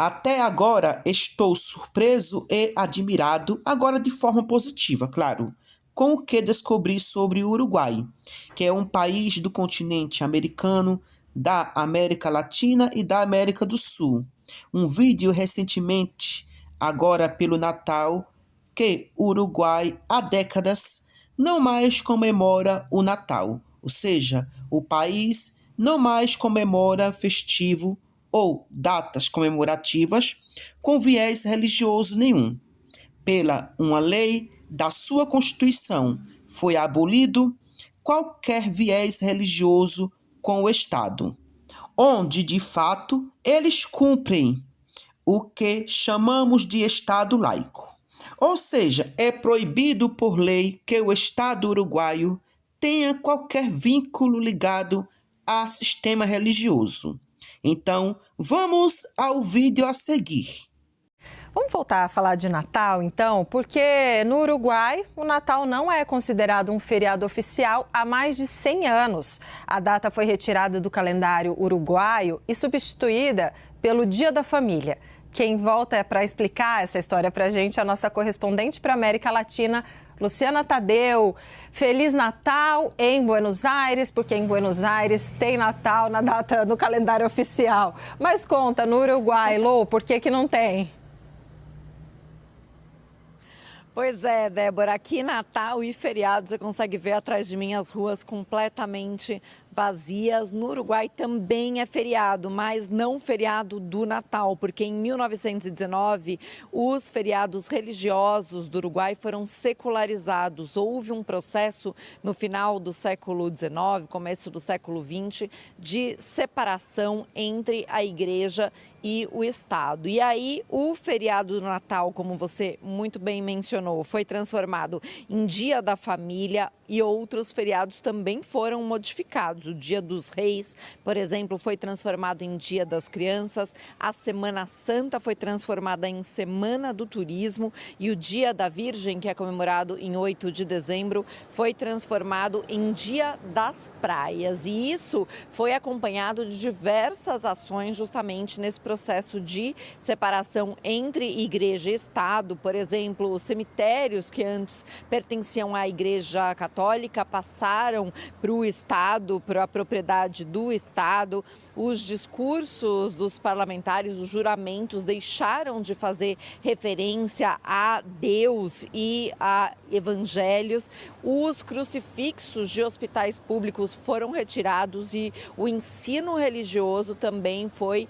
Até agora estou surpreso e admirado, agora de forma positiva, claro, com o que descobri sobre o Uruguai, que é um país do continente americano, da América Latina e da América do Sul. Um vídeo recentemente, agora pelo Natal, que o Uruguai há décadas não mais comemora o Natal, ou seja, o país não mais comemora festivo ou datas comemorativas com viés religioso nenhum. Pela uma lei da sua Constituição, foi abolido qualquer viés religioso com o Estado, onde, de fato, eles cumprem o que chamamos de Estado laico. Ou seja, é proibido por lei que o Estado uruguaio tenha qualquer vínculo ligado a sistema religioso. Então, vamos ao vídeo a seguir. Vamos voltar a falar de Natal, então, porque no Uruguai o Natal não é considerado um feriado oficial há mais de 100 anos. A data foi retirada do calendário uruguaio e substituída pelo Dia da Família. Quem volta para explicar essa história para a gente é a nossa correspondente para a América Latina, Luciana Tadeu. Feliz Natal em Buenos Aires, porque em Buenos Aires tem Natal na data do calendário oficial. Mas conta, no Uruguai, Lu, por que não tem? Pois é, Débora, aqui Natal e feriado você consegue ver atrás de mim as ruas completamente vazias. No Uruguai também é feriado, mas não feriado do Natal, porque em 1919 os feriados religiosos do Uruguai foram secularizados. Houve um processo no final do século XIX, começo do século XX, de separação entre a igreja e o Estado. E aí o feriado do Natal, como você muito bem mencionou, foi transformado em Dia da Família e outros feriados também foram modificados. O Dia dos Reis, por exemplo, foi transformado em Dia das Crianças, a Semana Santa foi transformada em Semana do Turismo e o Dia da Virgem, que é comemorado em 8 de dezembro, foi transformado em Dia das Praias. E isso foi acompanhado de diversas ações justamente nesse processo de separação entre igreja e Estado. Por exemplo, os cemitérios que antes pertenciam à Igreja Católica passaram para o Estado, para a propriedade do Estado. Os discursos dos parlamentares, os juramentos, deixaram de fazer referência a Deus e a evangelhos. Os crucifixos de hospitais públicos foram retirados e o ensino religioso também foi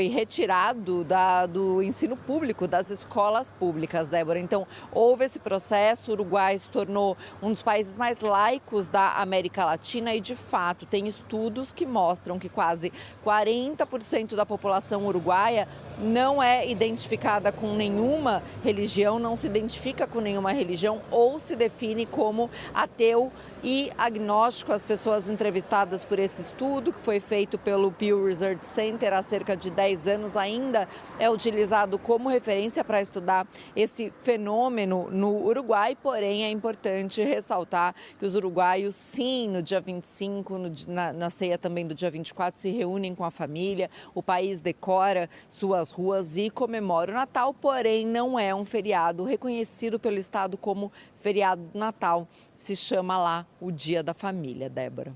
retirado do ensino público, das escolas públicas, Débora. Então, houve esse processo, o Uruguai se tornou um dos países mais laicos da América Latina e, de fato, tem estudos que mostram que quase 40% da população uruguaia não é identificada com nenhuma religião, não se identifica com nenhuma religião ou se define como ateu e agnóstico. As pessoas entrevistadas por esse estudo, que foi feito pelo Pew Research Center há cerca de 10 anos, ainda é utilizado como referência para estudar esse fenômeno no Uruguai, porém é importante ressaltar que os uruguaios, sim, no dia 25, na ceia também do dia 24, se reúnem com a família, o país decora suas ruas e comemora o Natal, porém não é um feriado reconhecido pelo Estado como feriado do Natal. Se chama lá o Dia da Família, Débora.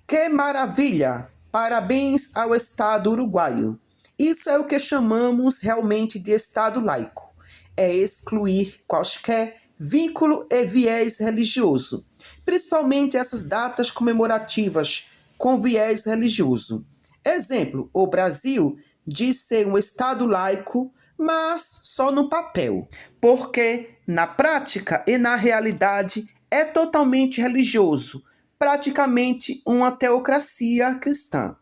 Que maravilha! Parabéns ao Estado uruguaio. Isso é o que chamamos realmente de Estado laico. É excluir quaisquer vínculo e viés religioso, principalmente essas datas comemorativas com viés religioso. Exemplo, o Brasil diz ser um Estado laico, mas só no papel, porque na prática e na realidade é totalmente religioso, praticamente uma teocracia cristã,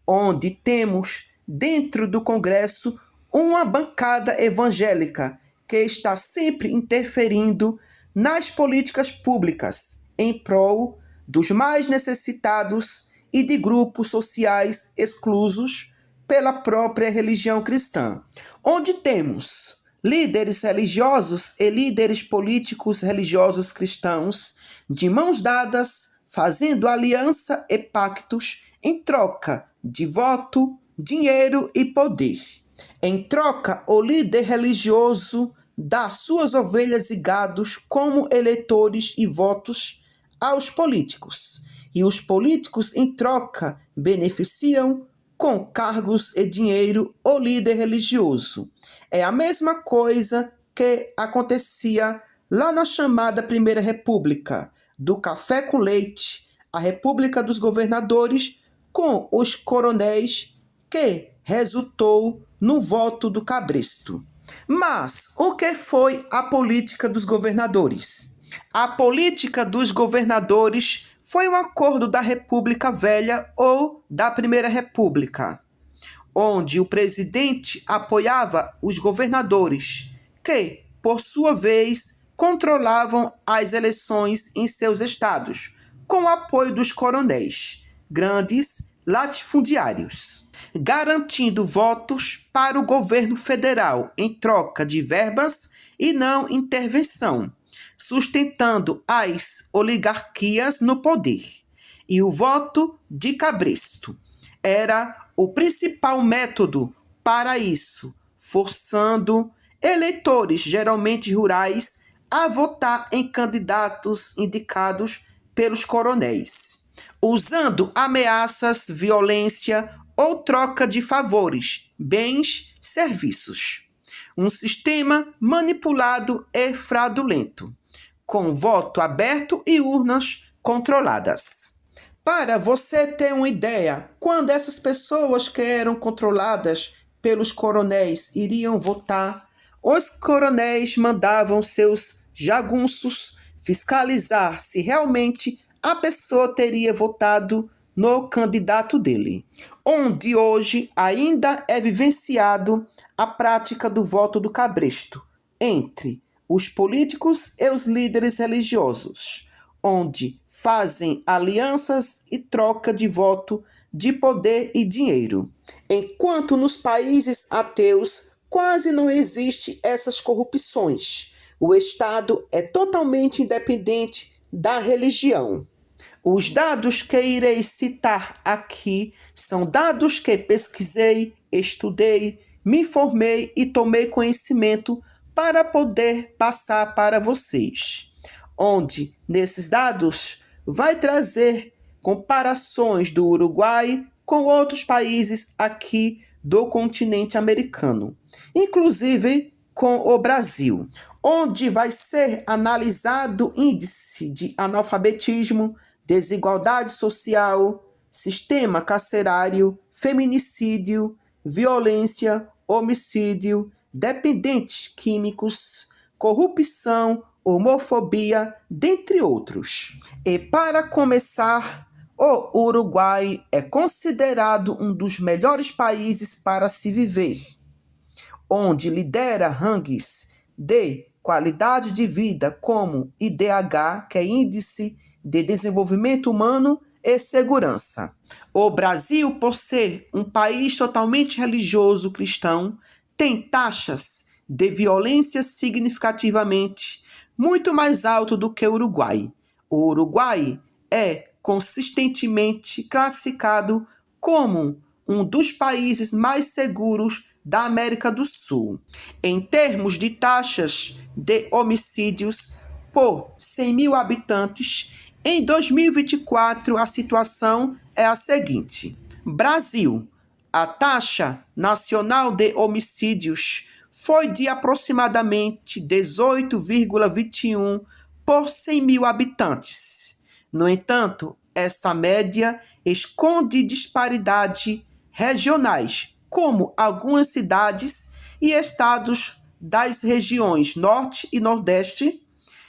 onde temos dentro do Congresso uma bancada evangélica que está sempre interferindo nas políticas públicas em prol dos mais necessitados e de grupos sociais exclusos pela própria religião cristã, onde temos líderes religiosos e líderes políticos religiosos cristãos de mãos dadas, fazendo aliança e pactos em troca de voto, dinheiro e poder. Em troca, o líder religioso dá suas ovelhas e gados como eleitores e votos aos políticos. E os políticos, em troca, beneficiam com cargos e dinheiro o líder religioso. É a mesma coisa que acontecia lá na chamada Primeira República, do café com leite, a República dos Governadores, com os coronéis, que resultou no voto do Cabresto. Mas o que foi a política dos governadores? A política dos governadores foi um acordo da República Velha ou da Primeira República, onde o presidente apoiava os governadores, que, por sua vez, controlavam as eleições em seus estados, com o apoio dos coronéis, grandes latifundiários, garantindo votos para o governo federal em troca de verbas e não intervenção, sustentando as oligarquias no poder. E o voto de Cabresto era o principal método para isso, forçando eleitores, geralmente rurais, a votar em candidatos indicados pelos coronéis, usando ameaças, violência ou troca de favores, bens, serviços. Um sistema manipulado e fraudulento, com voto aberto e urnas controladas. Para você ter uma ideia, quando essas pessoas que eram controladas pelos coronéis iriam votar, os coronéis mandavam seus jagunços fiscalizar se realmente a pessoa teria votado no candidato dele, onde hoje ainda é vivenciado a prática do voto do Cabresto entre os políticos e os líderes religiosos, onde fazem alianças e troca de voto de poder e dinheiro, enquanto nos países ateus quase não existe essas corrupções. O Estado é totalmente independente da religião. Os dados que irei citar aqui são dados que pesquisei, estudei, me informei e tomei conhecimento para poder passar para vocês, onde nesses dados vai trazer comparações do Uruguai com outros países aqui do continente americano, inclusive com o Brasil, onde vai ser analisado índice de analfabetismo, desigualdade social, sistema carcerário, feminicídio, violência, homicídio, dependentes químicos, corrupção, homofobia, dentre outros. E para começar, o Uruguai é considerado um dos melhores países para se viver, onde lidera rankings de qualidade de vida como IDH, que é Índice de Desenvolvimento Humano e Segurança. O Brasil, por ser um país totalmente religioso cristão, tem taxas de violência significativamente muito mais alto do que o Uruguai. O Uruguai é consistentemente classificado como um dos países mais seguros da América do Sul. Em termos de taxas de homicídios por 100 mil habitantes, em 2024 a situação é a seguinte: Brasil, a taxa nacional de homicídios foi de aproximadamente 18,21 por 100 mil habitantes. No entanto, essa média esconde disparidades regionais, como algumas cidades e estados das regiões Norte e Nordeste,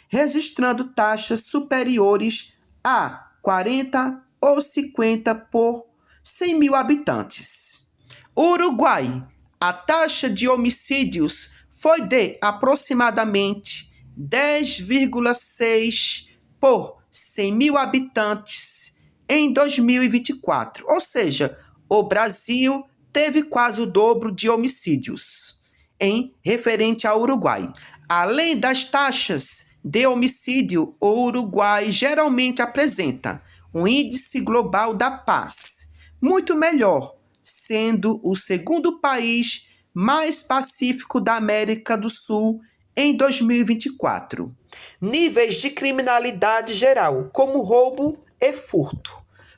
registrando taxas superiores a 40 ou 50 por 100 mil habitantes. Uruguai, a taxa de homicídios foi de aproximadamente 10,6 por 100 mil habitantes em 2024, ou seja, o Brasil teve quase o dobro de homicídios em referente ao Uruguai. Além das taxas de homicídio, o Uruguai geralmente apresenta um índice global da paz muito melhor, sendo o segundo país mais pacífico da América do Sul em 2024. Níveis de criminalidade geral, como roubo e furto,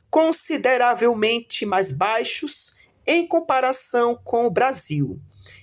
consideravelmente mais baixos em comparação com o Brasil,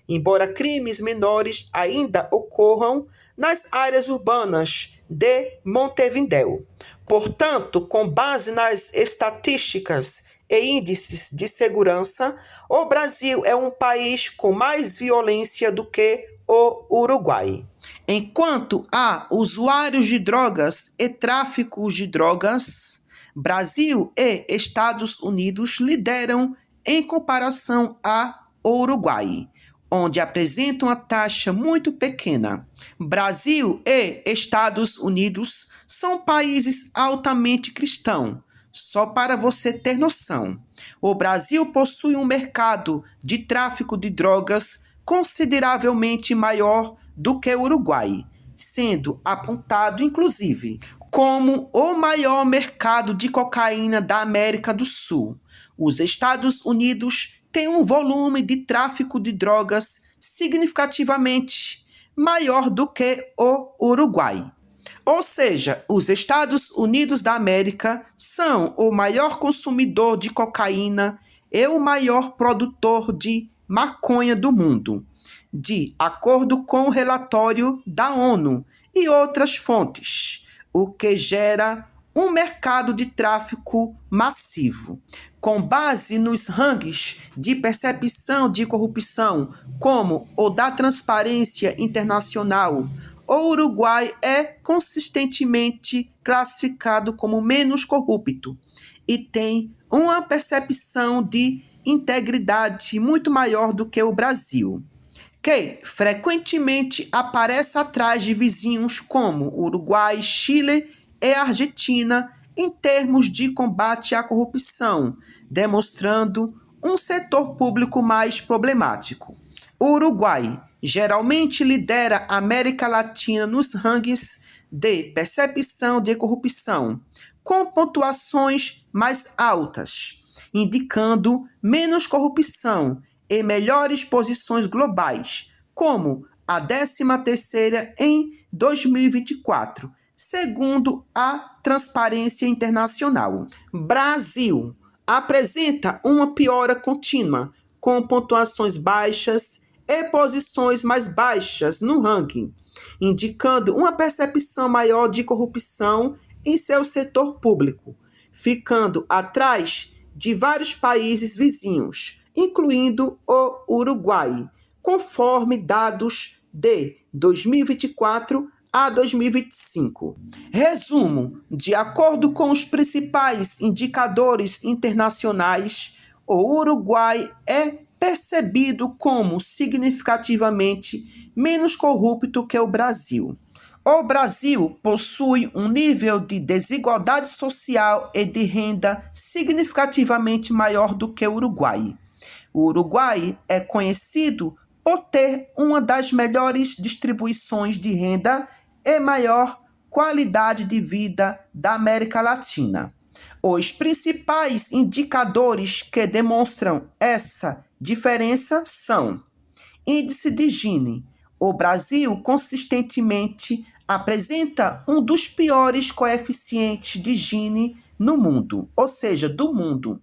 embora crimes menores ainda ocorram nas áreas urbanas de Montevidéu. Portanto, com base nas estatísticas e índices de segurança, o Brasil é um país com mais violência do que o Uruguai. Enquanto há usuários de drogas e tráfico de drogas, Brasil e Estados Unidos lideram em comparação ao Uruguai, onde apresentam uma taxa muito pequena. Brasil e Estados Unidos são países altamente cristãos. Só para você ter noção, o Brasil possui um mercado de tráfico de drogas consideravelmente maior do que o Uruguai, sendo apontado, inclusive, como o maior mercado de cocaína da América do Sul. Os Estados Unidos têm um volume de tráfico de drogas significativamente maior do que o Uruguai. Ou seja, os Estados Unidos da América são o maior consumidor de cocaína e o maior produtor de maconha do mundo, de acordo com o relatório da ONU e outras fontes, o que gera um mercado de tráfico massivo. Com base nos rankings de percepção de corrupção, como o da Transparência Internacional, o Uruguai é consistentemente classificado como menos corrupto e tem uma percepção de integridade muito maior do que o Brasil, que frequentemente aparece atrás de vizinhos como Uruguai, Chile e Argentina em termos de combate à corrupção, demonstrando um setor público mais problemático. O Uruguai geralmente lidera a América Latina nos rankings de percepção de corrupção, com pontuações mais altas, indicando menos corrupção e melhores posições globais, como a 13ª em 2024, segundo a Transparência Internacional. Brasil apresenta uma piora contínua, com pontuações baixas e posições mais baixas no ranking, indicando uma percepção maior de corrupção em seu setor público, ficando atrás de vários países vizinhos, incluindo o Uruguai, conforme dados de 2024 a 2025. Resumo: de acordo com os principais indicadores internacionais, o Uruguai é percebido como significativamente menos corrupto que o Brasil. O Brasil possui um nível de desigualdade social e de renda significativamente maior do que o Uruguai. O Uruguai é conhecido por ter uma das melhores distribuições de renda e maior qualidade de vida da América Latina. Os principais indicadores que demonstram essa diferença são: índice de Gini. O Brasil consistentemente apresenta um dos piores coeficientes de Gini no mundo, ou seja, do mundo,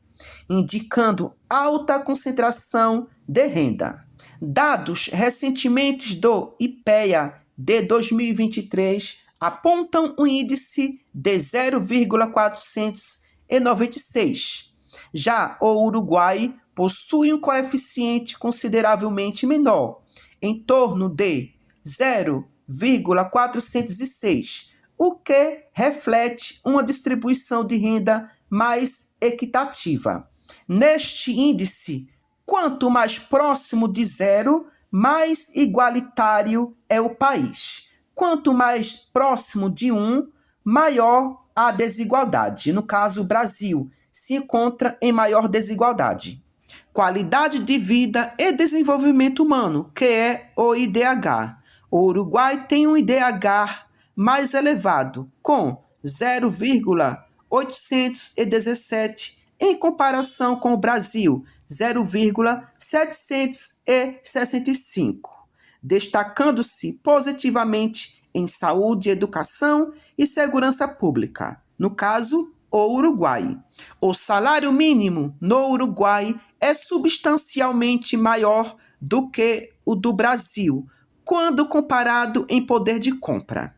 indicando alta concentração de renda. Dados recentemente do IPEA de 2023 apontam um índice de 0,496. Já o Uruguai possui um coeficiente consideravelmente menor, em torno de 0,406, o que reflete uma distribuição de renda mais equitativa. Neste índice, quanto mais próximo de zero, mais igualitário é o país. Quanto mais próximo de 1, maior a desigualdade. No caso, o Brasil se encontra em maior desigualdade. Qualidade de vida e desenvolvimento humano, que é o IDH. O Uruguai tem um IDH mais elevado, com 0,817, em comparação com o Brasil, 0,765, destacando-se positivamente em saúde, educação e segurança pública. No caso, o Uruguai. O salário mínimo no Uruguai é substancialmente maior do que o do Brasil, quando comparado em poder de compra,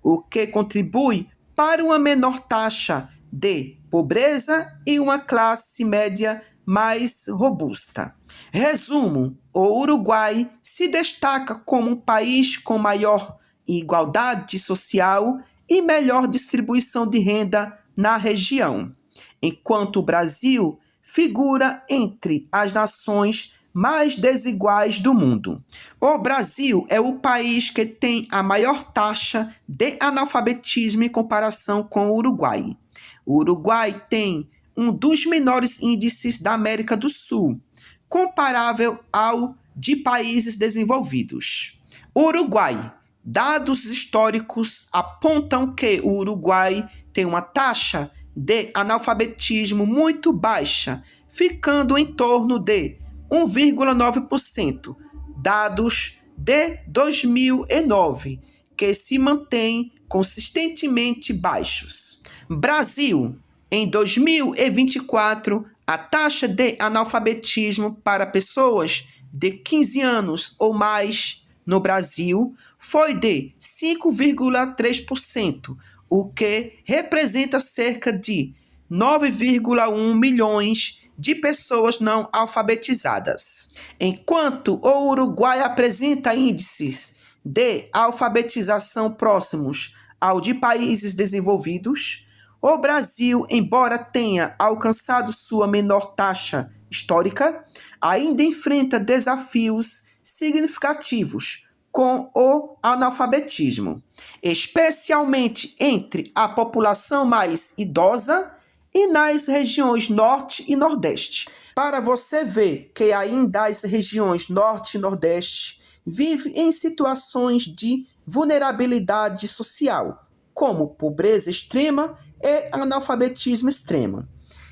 o que contribui para uma menor taxa de pobreza e uma classe média mais robusta. Resumo: o Uruguai se destaca como um país com maior igualdade social e melhor distribuição de renda na região, enquanto o Brasil figura entre as nações mais desiguais do mundo. O Brasil é o país que tem a maior taxa de analfabetismo em comparação com o Uruguai. O Uruguai tem um dos menores índices da América do Sul, comparável ao de países desenvolvidos. Uruguai. Dados históricos apontam que o Uruguai tem uma taxa de analfabetismo muito baixa, ficando em torno de 1,9%, dados de 2009, que se mantêm consistentemente baixos. Brasil. Em 2024, a taxa de analfabetismo para pessoas de 15 anos ou mais no Brasil foi de 5,3%, o que representa cerca de 9,1 milhões de pessoas não alfabetizadas. Enquanto o Uruguai apresenta índices de alfabetização próximos ao de países desenvolvidos, o Brasil, embora tenha alcançado sua menor taxa histórica, ainda enfrenta desafios significativos com o analfabetismo, especialmente entre a população mais idosa e nas regiões Norte e Nordeste. Para você ver que ainda as regiões Norte e Nordeste vivem em situações de vulnerabilidade social, como pobreza extrema e analfabetismo extremo.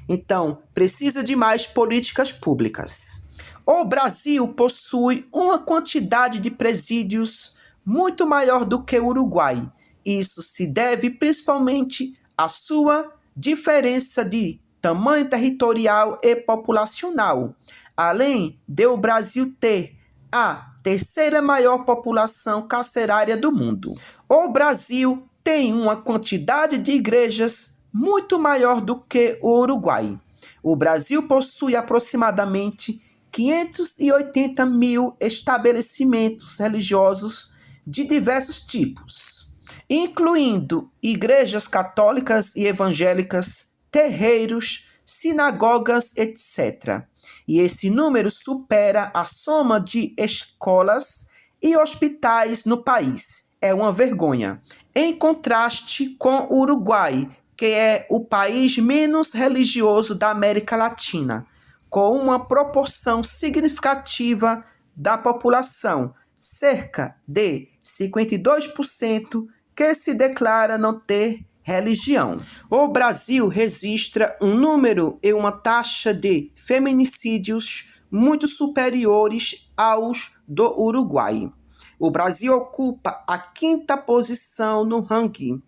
Então, precisa de mais políticas públicas. O Brasil possui uma quantidade de presídios muito maior do que o Uruguai. Isso se deve principalmente à sua diferença de tamanho territorial e populacional, além de o Brasil ter a terceira maior população carcerária do mundo. O Brasil tem uma quantidade de igrejas muito maior do que o Uruguai. O Brasil possui aproximadamente 580 mil estabelecimentos religiosos de diversos tipos, incluindo igrejas católicas e evangélicas, terreiros, sinagogas, etc. E esse número supera a soma de escolas e hospitais no país. É uma vergonha. Em contraste com o Uruguai, que é o país menos religioso da América Latina, com uma proporção significativa da população, cerca de 52%, que se declara não ter religião. O Brasil registra um número e uma taxa de feminicídios muito superiores aos do Uruguai. O Brasil ocupa a 5ª posição no ranking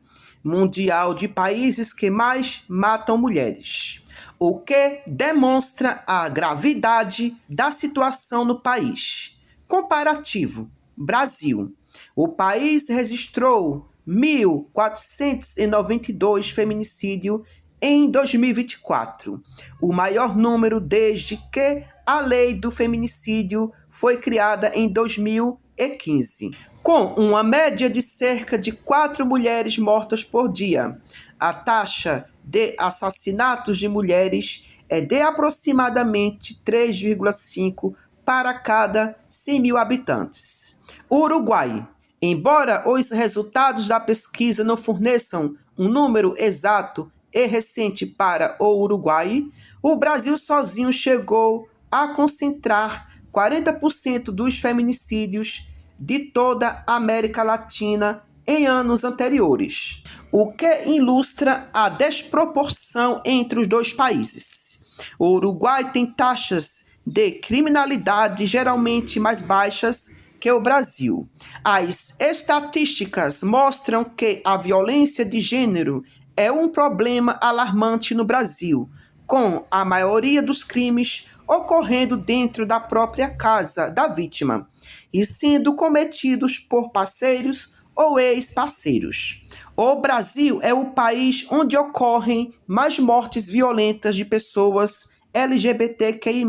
mundial de países que mais matam mulheres, o que demonstra a gravidade da situação no país. Comparativo: Brasil. O país registrou 1.492 feminicídios em 2024, o maior número desde que a lei do feminicídio foi criada em 2015. Com uma média de cerca de 4 mulheres mortas por dia, a taxa de assassinatos de mulheres é de aproximadamente 3,5 para cada 100 mil habitantes. Uruguai. Embora os resultados da pesquisa não forneçam um número exato e recente para o Uruguai, o Brasil sozinho chegou a concentrar 40% dos feminicídios de toda a América Latina em anos anteriores, o que ilustra a desproporção entre os dois países. O Uruguai tem taxas de criminalidade geralmente mais baixas que o Brasil. As estatísticas mostram que a violência de gênero é um problema alarmante no Brasil, com a maioria dos crimes ocorrendo dentro da própria casa da vítima e sendo cometidos por parceiros ou ex-parceiros. O Brasil é o país onde ocorrem mais mortes violentas de pessoas LGBTQI+,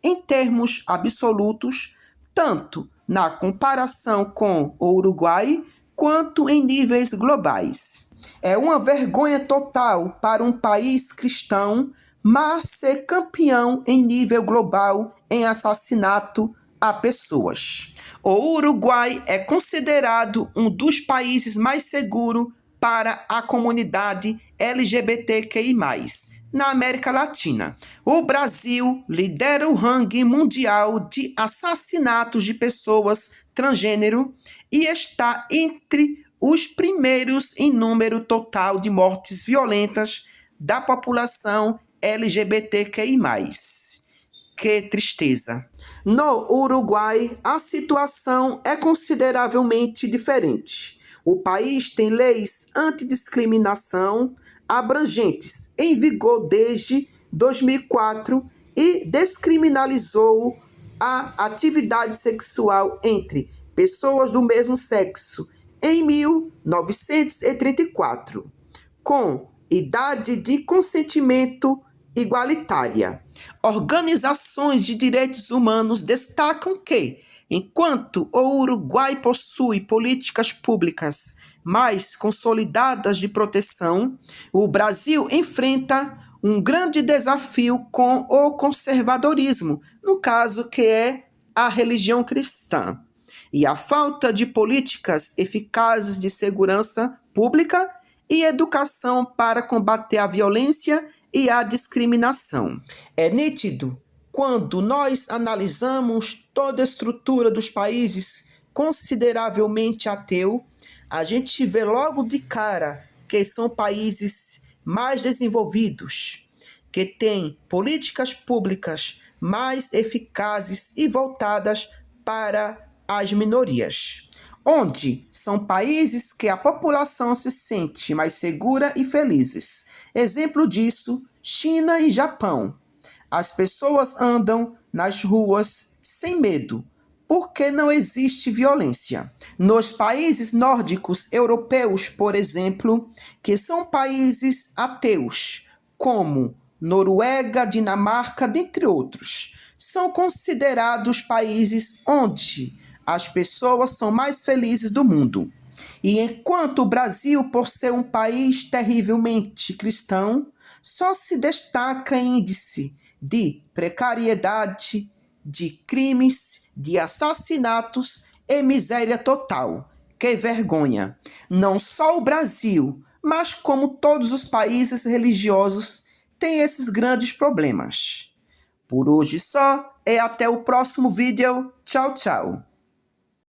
em termos absolutos, tanto na comparação com o Uruguai, quanto em níveis globais. É uma vergonha total para um país cristão, mas ser campeão em nível global em assassinato a pessoas. O Uruguai é considerado um dos países mais seguros para a comunidade LGBTQI+, na América Latina. O Brasil lidera o ranking mundial de assassinatos de pessoas transgênero e está entre os primeiros em número total de mortes violentas da população LGBTQI+. Que tristeza! No Uruguai, a situação é consideravelmente diferente. O país tem leis antidiscriminação abrangentes em vigor desde 2004 e descriminalizou a atividade sexual entre pessoas do mesmo sexo em 1934, com idade de consentimento igualitária. Organizações de direitos humanos destacam que, enquanto o Uruguai possui políticas públicas mais consolidadas de proteção, o Brasil enfrenta um grande desafio com o conservadorismo, no caso que é a religião cristã, e a falta de políticas eficazes de segurança pública e educação para combater a violência e a discriminação. É nítido quando nós analisamos toda a estrutura dos países consideravelmente ateus, a gente vê logo de cara que são países mais desenvolvidos, que têm políticas públicas mais eficazes e voltadas para as minorias, onde são países que a população se sente mais segura e felizes. Exemplo disso, China e Japão. As pessoas andam nas ruas sem medo, porque não existe violência. Nos países nórdicos europeus, por exemplo, que são países ateus, como Noruega, Dinamarca, dentre outros, são considerados países onde as pessoas são mais felizes do mundo. E enquanto o Brasil, por ser um país terrivelmente cristão, só se destaca em índice de precariedade, de crimes, de assassinatos e miséria total. Que vergonha! Não só o Brasil, mas como todos os países religiosos têm esses grandes problemas. Por hoje só, e até o próximo vídeo. Tchau, tchau!